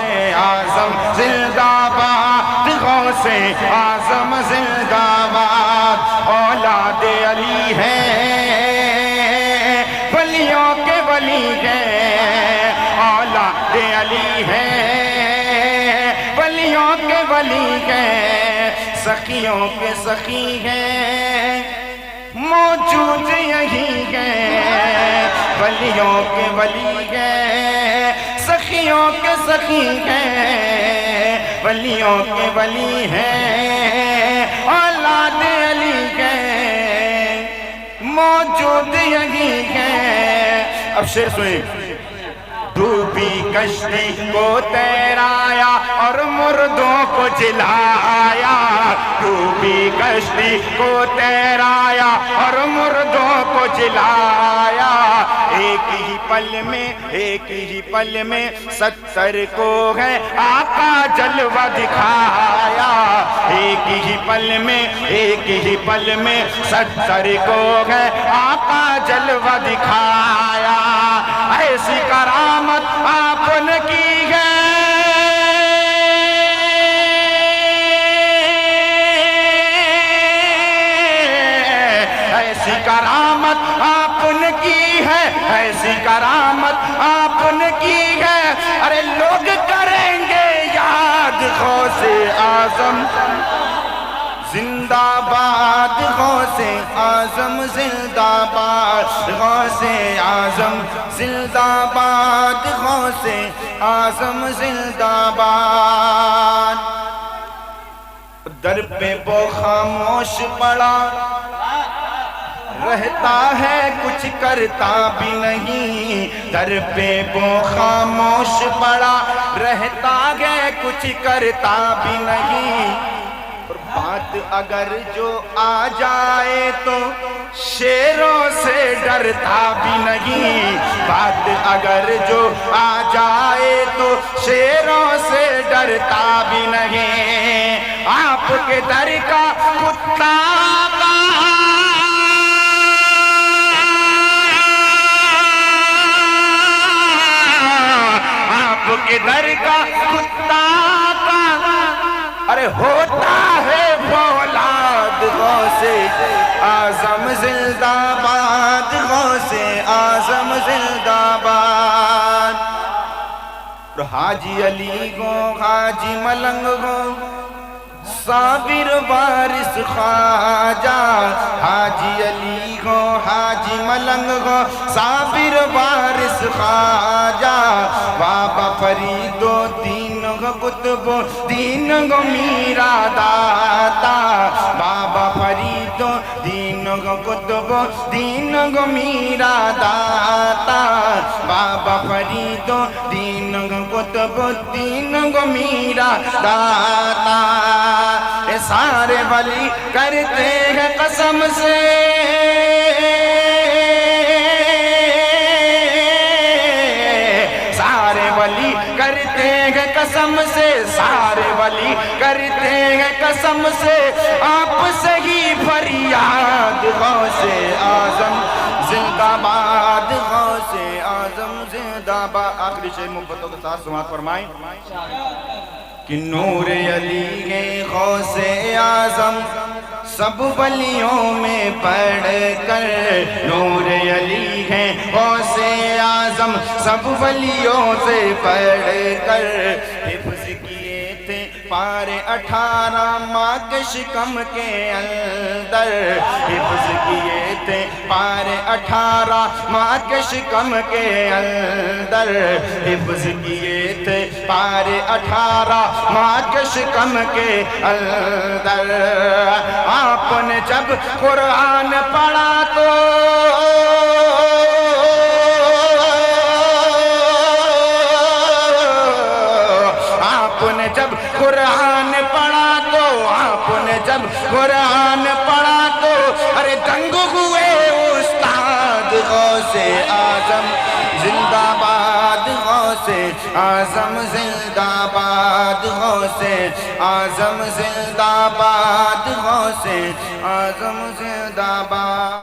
غوثِ اعظم زندہ باد، غوثِ اعظم زندہ باد۔ اولاد علی ہے ولیوں کے ولی ہیں، اولاد علی ہے ولیوں کے ولی ہیں، سخیوں کے سخی ہیں، موجود یہی ہیں، ولیوں کے ولی ہیں، سخیوں کے سخی ہیں، ولیوں کے ولی ہیں، اولاد علی ہیں، موجود یہی ہیں۔ اب شعر سنیں۔ ڈوبی کشتی کو تیرایا اور مردوں کو جلایا، ڈوبی کشتی کو تیرایا اور مردوں کو جلایا، ایک ہی پل میں 70 کو ہے آقا جلوہ دکھایا، ایک ہی پل میں 70 کو ہے آقا جلوہ دکھایا، ایسی کرامت آپ نے کی ہے، ایسی کرامت آپ نے کی ہے، ایسی کرامت آپ نے کی ہے، ارے لوگ کریں گے یاد غوثِ اعظم زندہ باد، غوثِ اعظم زندہ باد، غوثِ اعظم زندہ باد، غوثِ اعظم زندہ باد۔ در پہ وہ خاموش پڑا رہتا ہے کچھ کرتا بھی نہیں، در پہ وہ خاموش پڑا رہتا ہے کچھ کرتا بھی نہیں، اور بات اگر جو آ جائے تو شیروں سے ڈرتا بھی نہیں، بات اگر جو آ جائے تو شیروں سے ڈرتا بھی نہیں، آپ کے در کا کتا آپ کے در کا کتا ارے ہوتا ہے فولاد، غوثِ اعظم زندہ باد، غوثِ اعظم زندہ باد۔ حاجی علی گو حاجی ملنگ گو صابر وارث خواجہ، حاجی علی گو حاجی ملنگ گو صابر وارث خواجہ، بابا فرید و دین گو قطب و دین گو میرا داتا، بابا فرید و دین گو قطب و دین گو میرا داتا، بابا فرید و دین گو قطب و دین گو میرا داتا، اے سارے ولی کرتے ہیں قسم سے کرتے ہیں قسم سے، سارے ولی کرتے ہیں قسم سے، آپ سے ہی فریاد، غوثِ اعظم زندہ باد، غوثِ اعظم زندہ باد۔ آخری شعر محبتوں کے ساتھ سماعت فرمائیں کہ نور علی ہے غوثِ اعظم سب ولیوں میں پڑھ کر، نور علی ہے غوثِ اعظم سب ولیوں سے پڑھ کر، حفظ کیے تھے پارے 18 ماں کے شکم کے اندر، حفظ کیے تھے پارے 18 ماں کے شکم کے اندر، حفظ کیے تھے پارے 18 ماں کے شکم کے اندر، آپ نے جب قرآن پڑھا تو آپ نے جب قرآن پڑھا تو آپ نے جب قرآن پڑھا تو ارے دنگ ہوئے استاد، غوثِ اعظم زندہ باد، غوثِ اعظم زندہ باد، غوثِ اعظم زندہ باد، غوثِ اعظم زندہ باد۔